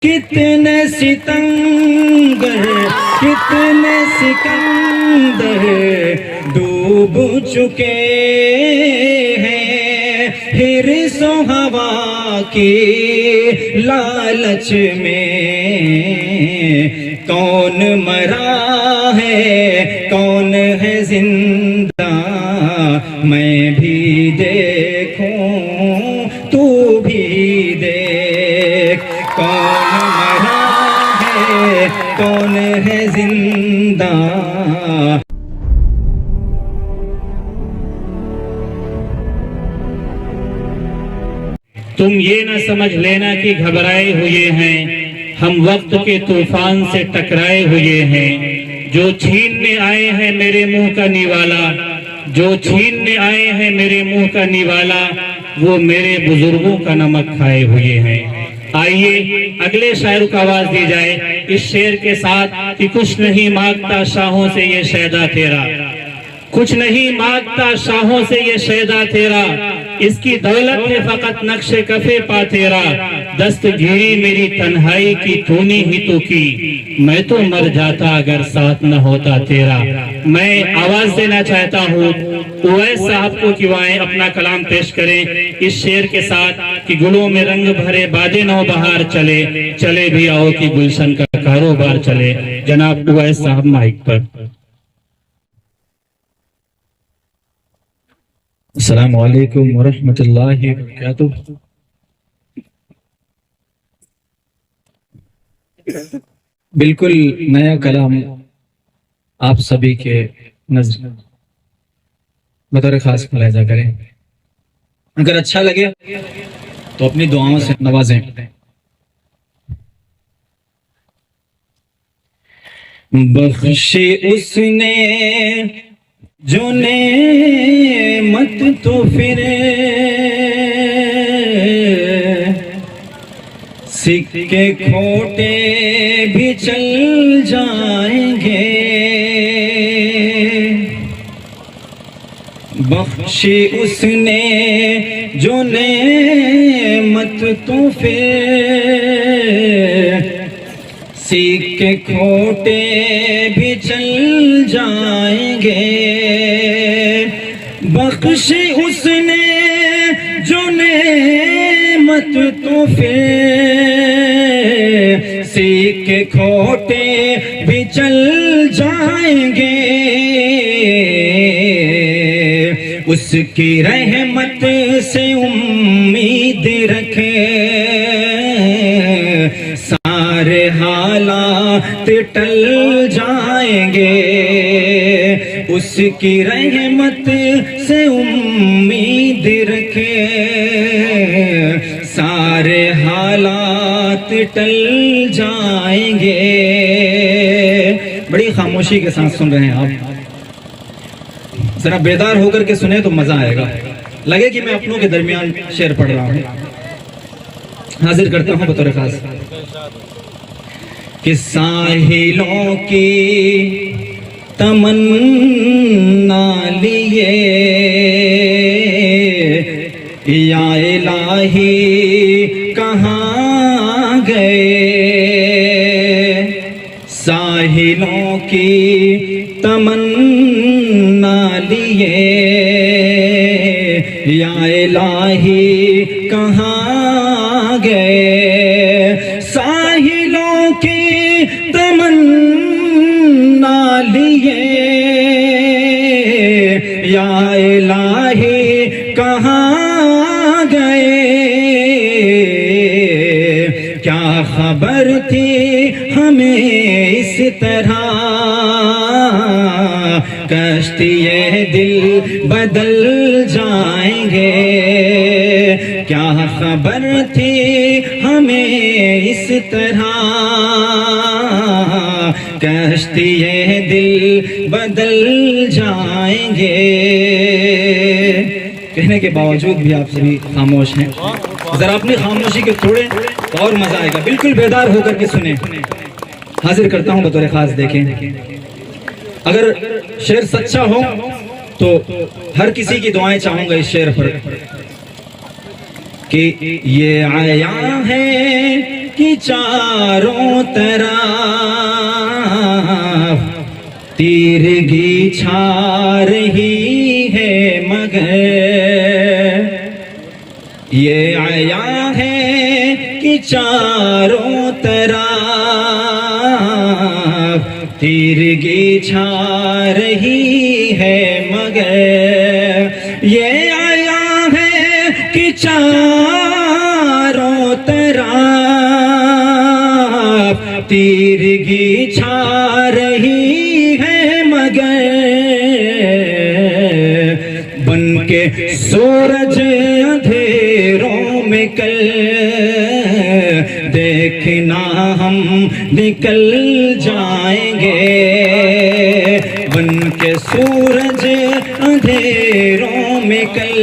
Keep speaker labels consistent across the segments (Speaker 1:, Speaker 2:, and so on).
Speaker 1: کتنے ستمگر کتنے سکندر ڈوب چکے ہیں حرص و ہوا کی لالچ میں، کون مرا ہے کون ہے زندہ، میں بھی دیکھوں تو بھی دیکھ، کون مرا ہے کون ہے زندہ۔
Speaker 2: تم یہ نہ سمجھ لینا کہ گھبرائے ہوئے ہیں، ہم وقت کے طوفان سے ٹکرائے ہوئے ہیں۔ جو چھیننے آئے ہیں میرے منہ کا نیوالا، جو چھیننے آئے ہیں میرے منہ کا نیوالا، وہ میرے بزرگوں کا نمک کھائے ہوئے ہیں۔ آئیے اگلے شاعر کو آواز دی جائے اس شعر کے ساتھ کہ کچھ نہیں مانگتا شاہوں سے یہ شیدا تیرا، کچھ نہیں مانگتا شاہوں سے یہ شیدا تیرا، اس کی دولت ہے فقط نقش کفے پا تیرا، دست گیری میری تنہائی کی تو نے ہی تو کی، میں تو مر جاتا اگر ساتھ نہ ہوتا تیرا۔ میں آواز دینا چاہتا ہوں اویس صاحب کو کہ وہ آئیں اپنا کلام پیش کریں اس شعر کے ساتھ کہ گلوں میں رنگ بھرے باد نو بہار چلے، چلے بھی آؤ کہ گلشن کا کاروبار چلے۔ جناب اویس صاحب مائک پر۔
Speaker 1: السلام علیکم ورحمۃ اللہ وبرکاتہ۔ بالکل نیا کلام آپ سبھی کے نظر بطور خاص ملاحظہ کریں، اگر اچھا لگے تو اپنی دعاؤں سے نوازیں۔ بخشے اس نے جو نعمت تو پھر سکے کھوٹے بھی چل جائیں گے، بخشی اس نے جو نعمت تو پھر سکے کھوٹے بھی چل جائیں گے، بخشی اس نے جو نعمت تو پھر سکے کھوٹے بھی چل جائیں گے، اس کی رحمت سے امید رکھے سارے حالات ٹل جائیں گے، اس کی رحمت سے امید رکھے سارے حالات ٹل جائیں گے۔ بڑی خاموشی کے ساتھ سن رہے ہیں آپ، ذرا بیدار ہو کر کے سنیں تو مزہ آئے گا، لگے کہ میں اپنوں کے درمیان شعر پڑھ رہا ہوں۔ حاضر کرتا ہوں بطور خاص کہ ساحلوں کی تمنا لیے یا الہی کہاں گئے، ساحلوں کی تمنا لیے یا الہی کہاں گئے، ساحلوں کی تمنا لیے یا الہی کہاں گئے، کیا خبر تھی ہمیں اس طرح کشتی دل بدل جائیں گے، کیا خبر تھی ہمیں اس طرح کشتی دل بدل جائیں گے۔ کہنے کے باوجود بھی آپ سبھی خاموش ہیں، ذرا اپنی خاموشی کے تھوڑے اور مزہ آئے گا، بالکل بیدار ہو کر کے سنیں۔ حاضر کرتا ہوں بطور خاص، دیکھیں اگر شعر سچا ہو تو ہر کسی کی دعائیں چاہوں گا اس شعر پر کہ یہ عیاں ہے کہ چاروں طرف تیرگی چھا رہی ہے مگر یہ عیاں ہے کہ چاروں طرف تیرگی چھا رہی ہے مگر یہ عیاں ہے کہ چاروں طرف تیرگی چھا رہی ہے مگر بن کے سورج اندھیروں میں کل دیکھنا ہم نکل جائیں گے بن کے سورج اندھیروں میں کل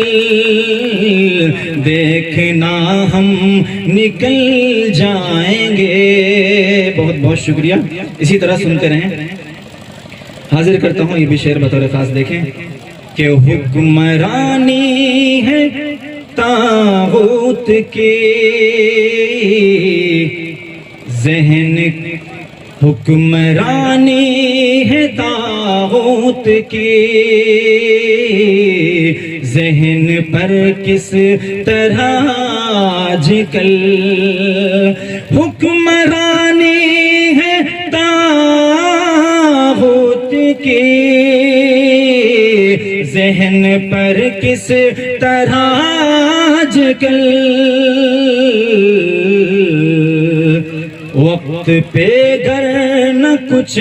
Speaker 1: دیکھنا ہم نکل جائیں گے. بہت بہت شکریہ. اسی طرح سنتے رہیں. حاضر کرتا ہوں یہ بھی شعر بطور خاص دیکھیں کہ حکمرانی ہے طاغوت کی ذہن حکمرانی ہے طاغوت کی ذہن پر کس طرح آج کل حکمرانی ہے طاغوت کی ذہن پر کس طرح آج کل وقت پہ گر نہ کچھ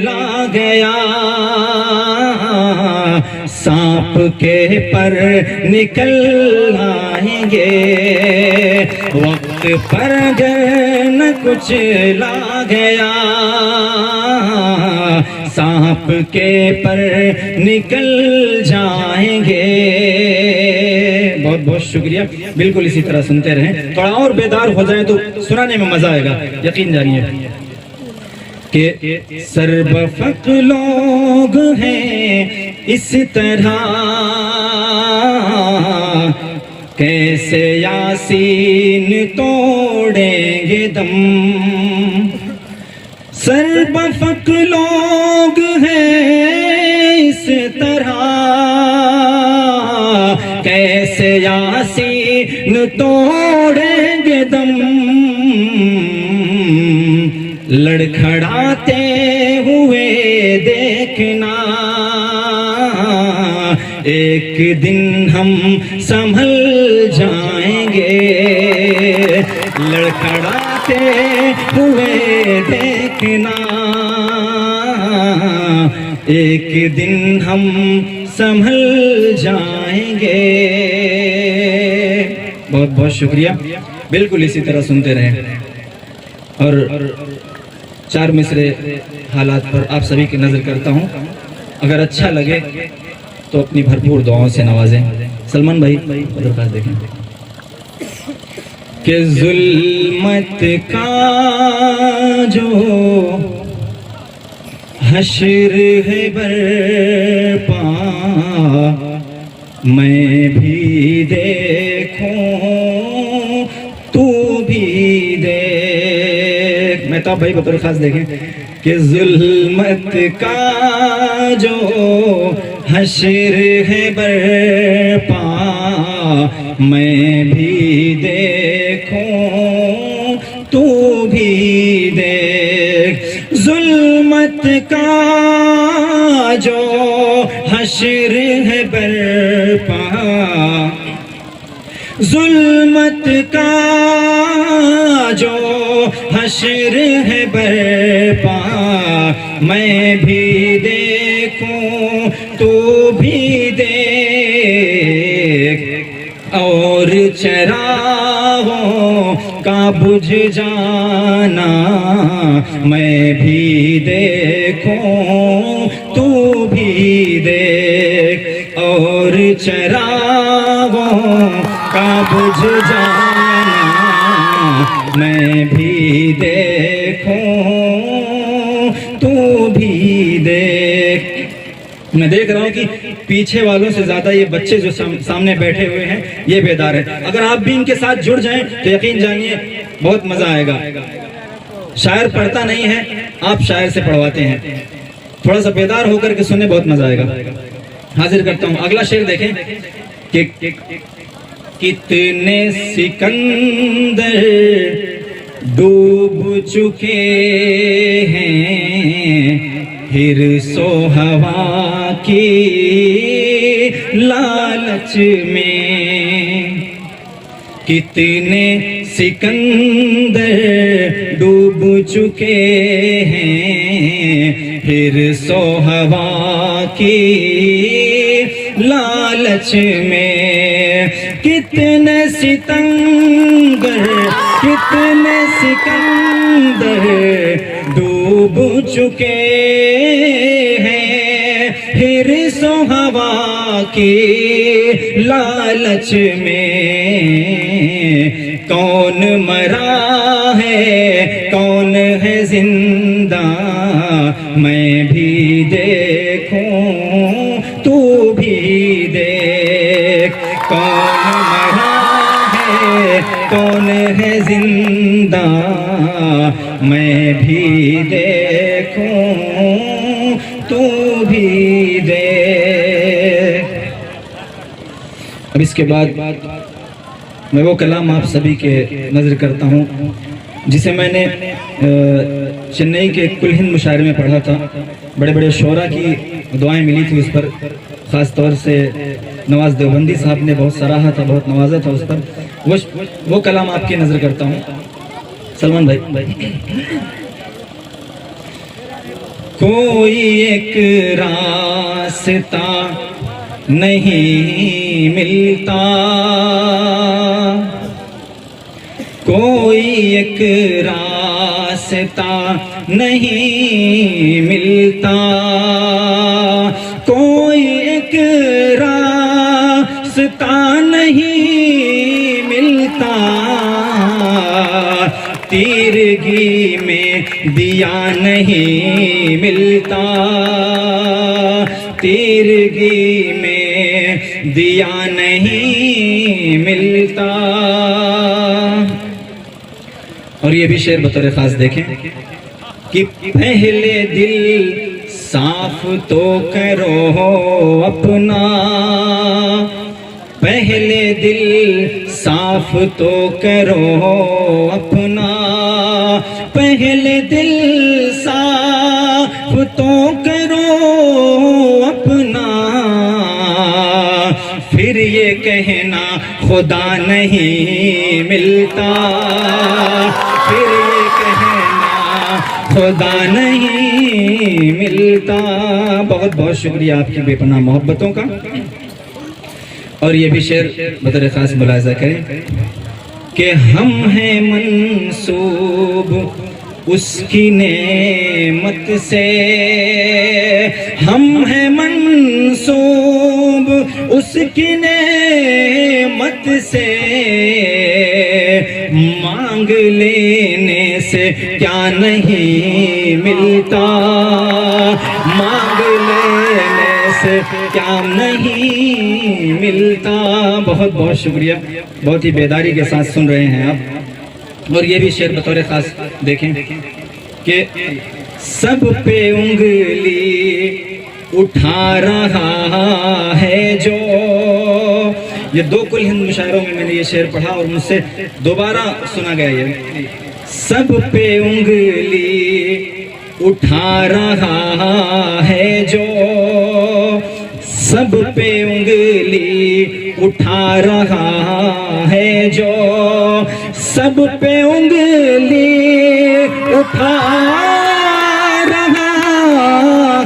Speaker 1: لا گیا سانپ کے پر نکل آئیں گے وقت پر گر نہ کچھ لا گیا سانپ کے پر نکل جائیں گے. بہت بہت شکریہ. بالکل اسی طرح سنتے رہیں. تھوڑا اور بیدار ہو جائیں تو سنانے میں مزہ آئے گا. یقین جانیے کہ سربفق لوگ ہیں اس طرح کیسے یاسین توڑیں گے دم سربفق لوگ ہیں اس طرح کیسے یاسین توڑیں گے دم لڑکھڑاتے ہوئے دیکھنا ایک دن ہم سنبھل جائیں گے لڑکھڑاتے ہوئے دیکھنا ایک دن ہم سنبھل جائیں گے. بہت بہت شکریہ. بالکل اسی طرح سنتے رہیں. اور چار مصرے حالات پر آپ سبھی کی نظر کرتا ہوں. اگر اچھا لگے تو اپنی بھرپور دعاؤں سے نوازیں. سلمان بھائی درخواست دیکھیں کہ ظلمت کا جو حشر ہے برپا میں بھی دیکھوں تو بھی دیکھ. مہتاب بھائی بطور خاص دیکھیں کہ ظلمت کا جو حشر ہے برپا میں بھی دیکھوں تو بھی دیکھ ظلمت کا جو حشر ہے برپا ظلمت کا جو حشر ہے برپا میں بھی دیکھوں تو بھی دیکھ اور چراغوں کا بجھ جانا میں بھی دیکھوں تو بھی دیکھ اور چراغوں کا بجھ جانا میں بھی دیکھوں تو بھی دیکھ. میں دیکھ رہا ہوں کہ پیچھے والوں سے زیادہ یہ بچے جو سامنے بیٹھے ہوئے ہیں یہ بیدار ہیں. اگر آپ بھی ان کے ساتھ جڑ جائیں تو یقین جانیے بہت مزہ آئے گا. شاعر پڑھتا نہیں ہے، آپ شاعر سے پڑھواتے ہیں. تھوڑا سا بیدار ہو کر کے سنیں، بہت مزہ آئے گا. حاضر کرتا ہوں اگلا شعر. دیکھیں کہ کتنے سکندر ڈوب چکے ہیں حرص و ہوا کی لالچ میں. کتنے سکندر ڈوب چکے ہیں حرص و ہوا کی لالچ میں. کتنے ستمگر کتنے سکندر ڈوب چکے ہیں حرص و ہوا کی لالچ میں. کون مرا ہے کون ہے زندہ میں بھی دیکھوں تو بھی دیکھ. کون مرا ہے کون ہے زندہ میں بھی دیکھوں تو بھی دیکھ. اب اس کے بعد میں وہ کلام آپ سبھی کے نظر کرتا ہوں جسے میں نے چنئی کے کل ہند مشاعرے میں پڑھا تھا. بڑے بڑے شعراء کی دعائیں ملی تھی اس پر. خاص طور سے نواز دیوبندی صاحب نے بہت سراہا تھا، بہت نوازا تھا اس پر. وہ کلام آپ کی نظر کرتا ہوں. سلمان بھائی. کوئی ایک راستہ نہیں ملتا، کوئی ایک راستہ نہیں ملتا، کوئی ایک راستہ نہیں ملتا. تیرگی میں دیا نہیں ملتا، تیرگی میں دیا نہیں ملتا. اور یہ بھی شعر بطور خاص دیکھیں کہ پہلے دل صاف تو کرو اپنا، پہلے دل صاف تو کرو اپنا، پہلے دل صاف تو کرو اپنا. پھر یہ کہنا خدا نہیں ملتا، پھر یہ کہنا خدا نہیں ملتا. بہت بہت شکریہ آپ کی بے پناہ محبتوں کا. اور یہ بھی شعر بطور خاص ملاحظہ کریں کہ ہم ہیں منسوب اس کی نعمت سے، ہم ہیں منسوب اس کی نعمت سے. مانگ لینے سے کیا نہیں ملتا، مانگ لینے سے کیا نہیں ملتا. بہت بہت شکریہ، بہت ہی بیداری کے ساتھ سن رہے ہیں آپ. اور یہ بھی شعر بطور خاص دیکھیں کہ سب پہ انگلی اٹھا رہا ہے جو. یہ دو کل ہند مشاعروں میں نے یہ شعر پڑھا اور مجھ سے دوبارہ سنا گیا. یہ سب پہ انگلی اٹھا رہا ہے جو، سب پہ انگلی اٹھا رہا ہے جو، سب پہ انگلی اٹھا رہا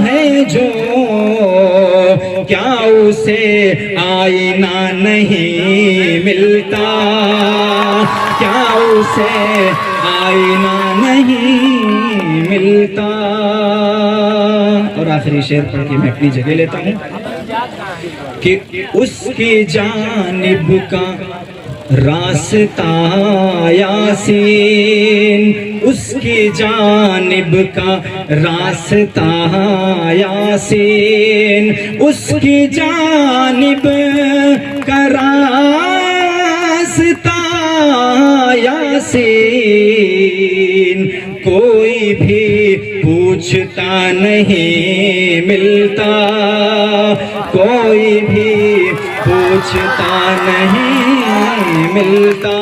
Speaker 1: ہے جو. کیا اسے آئینہ نہیں ملتا، کیا اسے آئینہ نہیں ملتا. اور آخری شعر پڑھ کے میں اپنی جگہ لیتا ہوں کہ اس کی جانب کا راستہ یاسین، اس کی جانب کا راستہ یاسین، اس کی جانب کا راستہ یاسین، کوئی بھی پوچھتا نہیں ملتا، کوئی بھی پوچھتا نہیں ملتا۔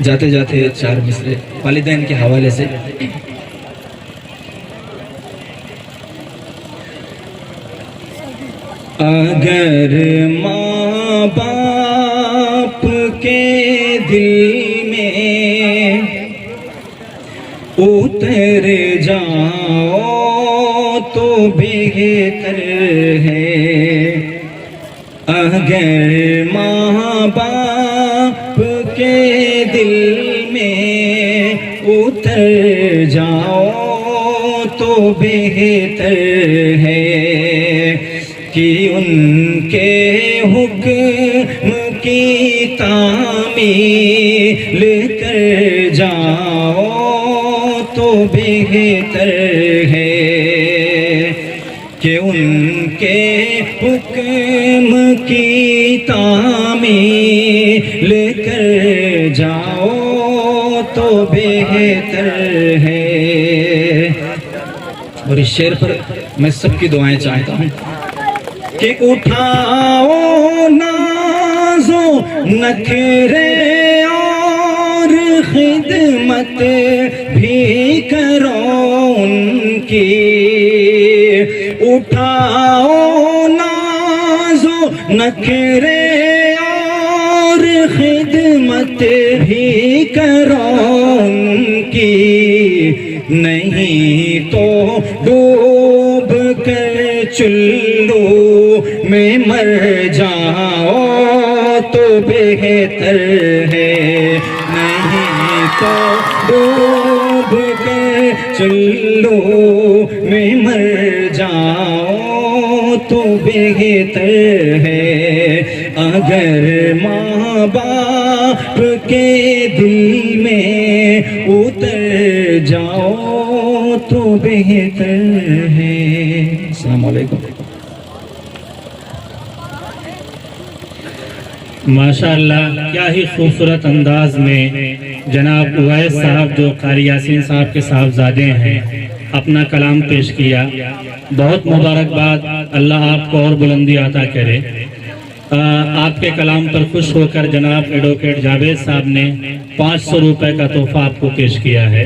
Speaker 1: جاتے جاتے چار مصرے والدین کے حوالے سے۔ اگر ماں باپ کے دل میں اتر جاؤ تو بہتر ہے، اگر ماں باپ کے دل میں اتر جاؤ تو بہتر ہے کہ ان کے حکم کی تعمیل کر جاؤ تو بہتر ہے، کہ ان کے حکم کی تعمیل کر جاؤ تو بہتر ہے۔ اور اس شعر پر میں سب کی دعائیں چاہتا ہوں کہ اٹھاؤ نازو نخرے اور خدمت بھی کرو ان کی، اٹھاؤ نازو نخرے اور خدمت بھی کرو ان کی، نہیں تو ڈوب کر چلو میں مر جاؤ تو بہتر ہے، نہیں تو ڈوب کر چلو میں مر جاؤ تو بہتر ہے، اگر ماں باپ کے دل میں اتر جاؤ تو بہتر ہے۔ السلام علیکم۔
Speaker 2: ماشاءاللہ، کیا ہی خوبصورت انداز میں جناب اویس صاحب جو قاری یاسین صاحب کے صاحبزادے ہیں اپنا کلام پیش کیا۔ بہت مبارکباد، اللہ آپ کو اور بلندی عطا کرے۔ آپ کے کلام پر خوش ہو کر جناب ایڈوکیٹ جاوید صاحب نے 500 روپے کا تحفہ آپ کو پیش کیا ہے۔